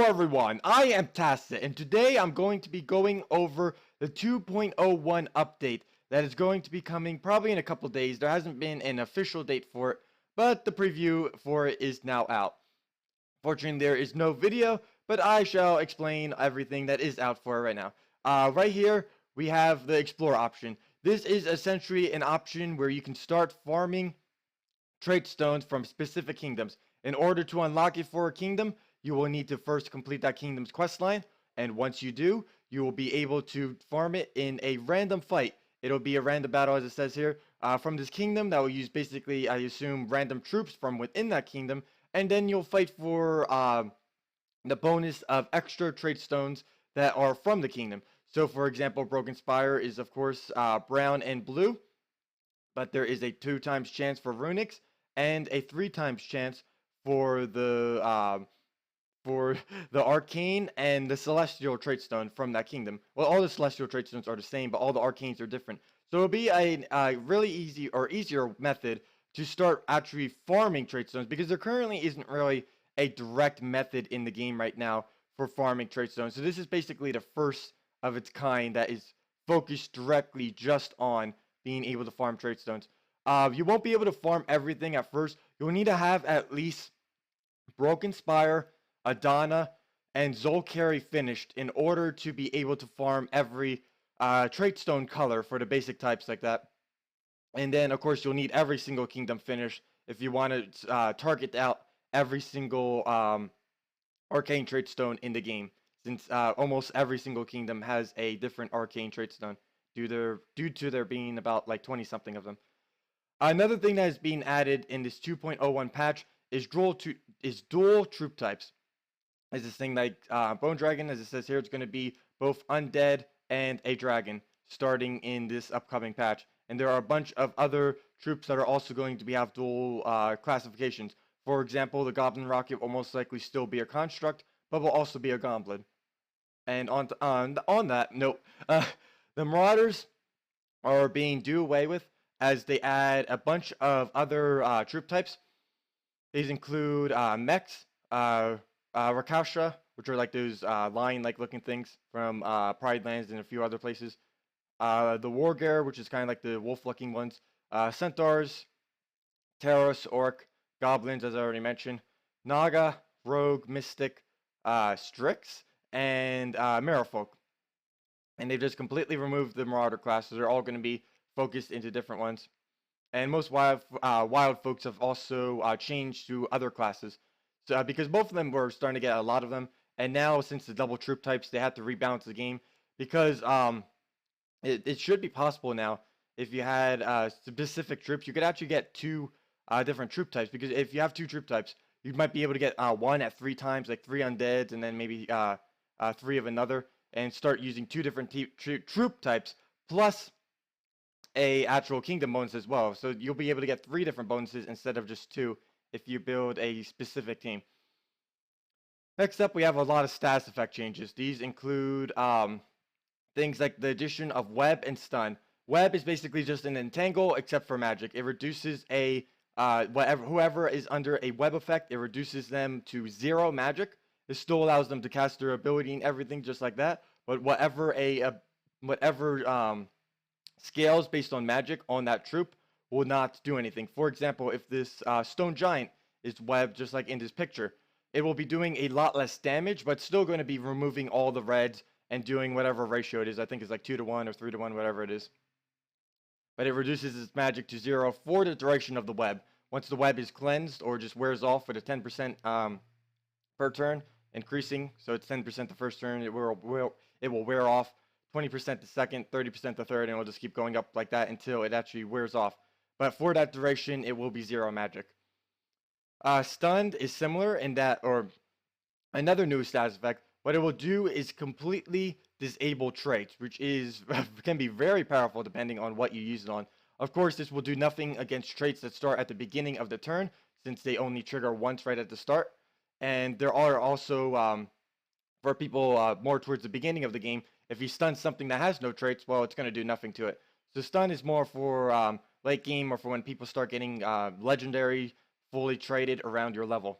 everyone, I am Tacet, and today I'm going to be going over the 2.01 update that is going to be coming probably in a couple days. There hasn't been an official date for it, but the preview for it is now out. Fortunately, there is no video, but I shall explain everything that is out for it right now. Right here, we have the Explore option. This is essentially an option where you can start farming trait stones from specific kingdoms. In order to unlock it for a kingdom, you will need to first complete that kingdom's quest line, and once you do, you will be able to farm it in a random fight. It'll be a random battle, as it says here, from this kingdom that will use basically, I assume, random troops from within that kingdom, and then you'll fight for the bonus of extra trait stones that are from the kingdom. So, for example, Broken Spire is, of course, brown and blue, but there is a 2 times chance for runics and a 3 times chance for the arcane and the celestial trait stone from that kingdom. Well, all the celestial trait stones are the same, but all the arcanes are different. So it'll be a really easy or easier method to start actually farming trait stones, because there currently isn't really a direct method in the game right now for farming trait stones. So this is basically the first of its kind that is focused directly just on being able to farm trait stones. You won't be able to farm everything at first. You'll need to have at least Broken Spire, Adana, and Zolkari finished in order to be able to farm every trait stone color for the basic types like that. And then, of course, you'll need every single kingdom finished if you want to target out every single arcane trait stone in the game, since almost every single kingdom has a different arcane trait stone due to there being about like 20 something of them. Another thing that is being added in this 2.01 patch is dual troop types. Is this thing like Bone Dragon, as it says here, it's going to be both undead and a dragon starting in this upcoming patch. And there are a bunch of other troops that are also going to have dual classifications. For example, the Goblin Rocket will most likely still be a construct, but will also be a goblin. And on that note, the Marauders are being do away with, as they add a bunch of other troop types. These include mechs, Rakasha, which are like those lion-like looking things from Pride Lands and a few other places. The Wargear, which is kind of like the wolf-looking ones. Centaurs, Terros, Orc, Goblins, as I already mentioned. Naga, Rogue, Mystic, Strix, and Merfolk. And they've just completely removed the Marauder classes. They're all going to be focused into different ones. And most wild folks have also changed to other classes. So, because both of them were starting to get a lot of them. And now, since the double troop types, they have to rebalance the game. Because it should be possible now, if you had specific troops, you could actually get 2 different troop types. Because if you have 2 troop types, you might be able to get one at 3 times, like 3 undeads, and then maybe 3 of another. And start using 2 different troop types, plus a actual kingdom bonus as well. So you'll be able to get 3 different bonuses instead of just 2 if you build a specific team. Next up, we have a lot of status effect changes. These include things like the addition of Web and Stun. Web is basically just an entangle except for magic. It reduces whoever is under a web effect, it reduces them to 0 magic. It still allows them to cast their ability and everything just like that. But whatever scales based on magic on that troop will not do anything. For example, if this Stone Giant is webbed just like in this picture, it will be doing a lot less damage, but still going to be removing all the reds and doing whatever ratio it is. I think it's like 2 to 1 or 3 to 1, whatever it is. But it reduces its magic to 0 for the duration of the web. Once the web is cleansed or just wears off with a 10% per turn, increasing, so it's 10% the first turn, it will wear off, 20% the second, 30% the third, and it will just keep going up like that until it actually wears off. But for that duration, it will be 0 magic. Stunned is similar in that, or another new status effect, what it will do is completely disable traits, which is can be very powerful depending on what you use it on. Of course, this will do nothing against traits that start at the beginning of the turn, since they only trigger once right at the start. And there are also, for people more towards the beginning of the game, if you stun something that has no traits, well, it's going to do nothing to it. So stun is more for late game, or for when people start getting legendary fully traded around your level.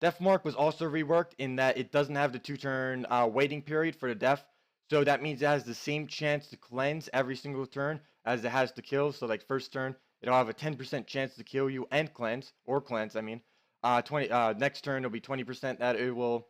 Death Mark was also reworked in that it doesn't have the 2-turn waiting period for the death. So that means it has the same chance to cleanse every single turn as it has to kill. So like first turn, it'll have a 10% chance to kill you and cleanse, or cleanse, I mean. 20 next turn it'll be 20% that it will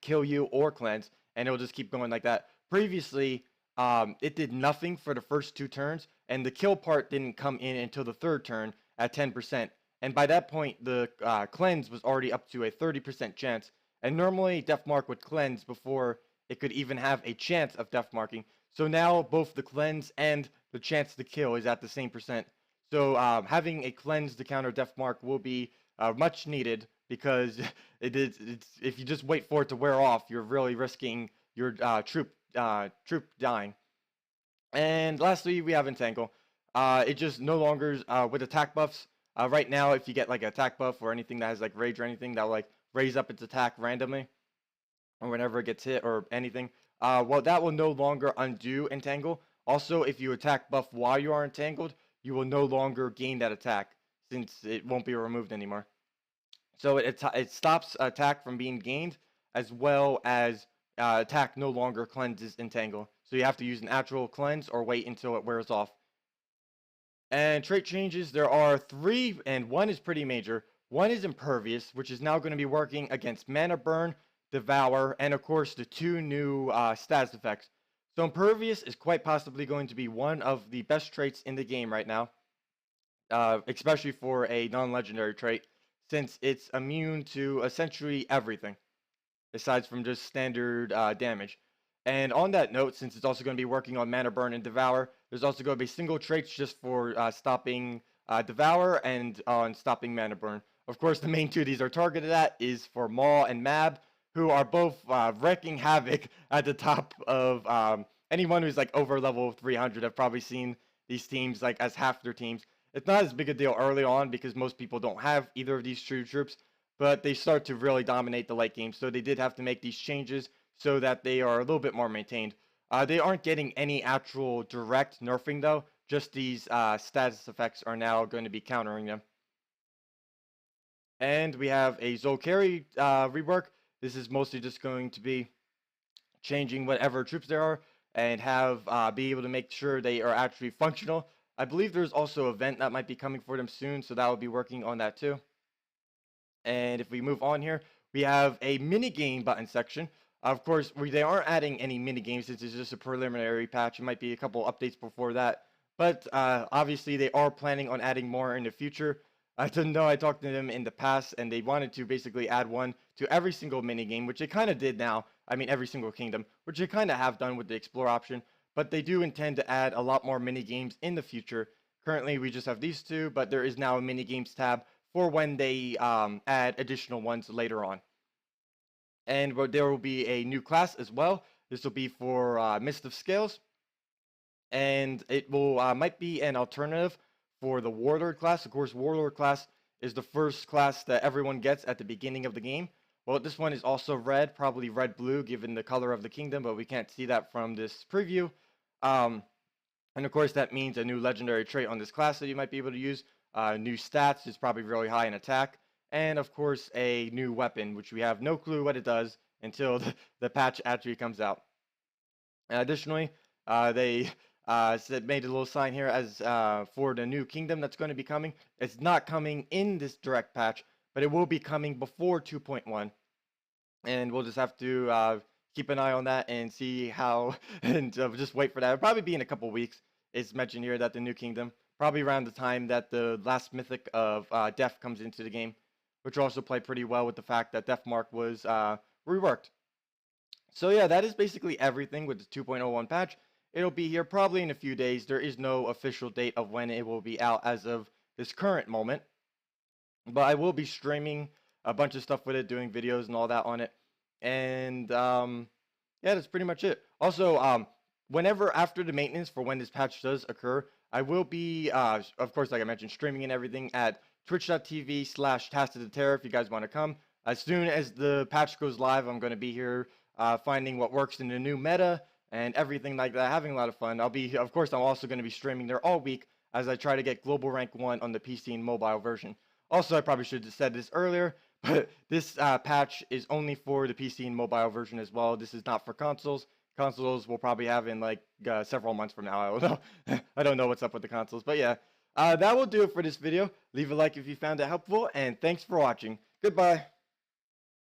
kill you or cleanse, and it'll just keep going like that. Previously, it did nothing for the first 2 turns, and the kill part didn't come in until the third turn at 10%. And by that point, the cleanse was already up to a 30% chance. And normally, Death Mark would cleanse before it could even have a chance of Death Marking. So now, both the cleanse and the chance to kill is at the same percent. So having a cleanse to counter Death Mark will be much needed because it's if you just wait for it to wear off, you're really risking your troop dying. And lastly, we have Entangle. It just no longer with attack buffs. Right now, if you get like an attack buff or anything that has like rage or anything, that will like raise up its attack randomly or whenever it gets hit or anything. Well, that will no longer undo Entangle. Also, if you attack buff while you are entangled, you will no longer gain that attack since it won't be removed anymore. So it stops attack from being gained, as well as attack no longer cleanses Entangle. So you have to use an actual cleanse or wait until it wears off. And trait changes, there are 3, and one is pretty major. One is Impervious, which is now going to be working against Mana Burn, Devour, and of course the 2 new status effects. So Impervious is quite possibly going to be one of the best traits in the game right now, especially for a non-legendary trait, since it's immune to essentially everything, aside from just standard damage. And on that note, since it's also going to be working on Mana Burn and Devour, there's also going to be single traits just for stopping Devour and on stopping Mana Burn. Of course, the main 2 of these are targeted at is for Maul and Mab, who are both wrecking havoc at the top of anyone who's like over level 300 have probably seen these teams like as half their teams. It's not as big a deal early on because most people don't have either of these true troops, but they start to really dominate the late game. So they did have to make these changes so that they are a little bit more maintained. They aren't getting any actual direct nerfing though. Just these status effects are now going to be countering them. And we have a Zolkari rework. This is mostly just going to be changing whatever troops there are and have be able to make sure they are actually functional. I believe there's also an event that might be coming for them soon, so that will be working on that too. And if we move on here, we have a mini game button section. Of course, they aren't adding any mini games since it's just a preliminary patch. It might be a couple updates before that, but obviously they are planning on adding more in the future. I didn't know, I talked to them in the past, and they wanted to basically add one to every single mini game, which they kind of did now. I mean, every single kingdom, which they kind of have done with the Explore option. But they do intend to add a lot more mini games in the future. Currently, we just have these 2, but there is now a mini games tab for when they add additional ones later on. And there will be a new class as well. This will be for Mist of Scales, and it will might be an alternative for the Warlord class. Of course, Warlord class is the first class that everyone gets at the beginning of the game. Well, this one is also red, probably red-blue, given the color of the kingdom, but we can't see that from this preview. And of course, that means a new legendary trait on this class that you might be able to use. New stats is probably really high in attack. And of course, a new weapon, which we have no clue what it does until the patch actually comes out. Additionally, they made a little sign here as for the new kingdom that's going to be coming. It's not coming in this direct patch, but it will be coming before 2.1. And we'll just have to keep an eye on that and see how, and just wait for that. It'll probably be in a couple weeks. It's mentioned here that the new kingdom, probably around the time that the last mythic of Death comes into the game, which also play pretty well with the fact that Death Mark was reworked. So yeah, that is basically everything with the 2.01 patch. It'll be here probably in a few days. There is no official date of when it will be out as of this current moment. But I will be streaming a bunch of stuff with it, doing videos and all that on it. And yeah, that's pretty much it. Also, whenever after the maintenance for when this patch does occur, I will be, of course, like I mentioned, streaming and everything at twitch.tv/Tacet if you guys want to come. As soon as the patch goes live, I'm going to be here finding what works in the new meta and everything like that, having a lot of fun. Of course, I'm also going to be streaming there all week as I try to get global rank 1 on the PC and mobile version. Also, I probably should have said this earlier, But this patch is only for the PC and mobile version as well. This is not for consoles. Consoles we'll probably have in like several months from now. I don't know. I don't know what's up with the consoles, but yeah. That will do it for this video. Leave a like if you found it helpful, and thanks for watching. Goodbye.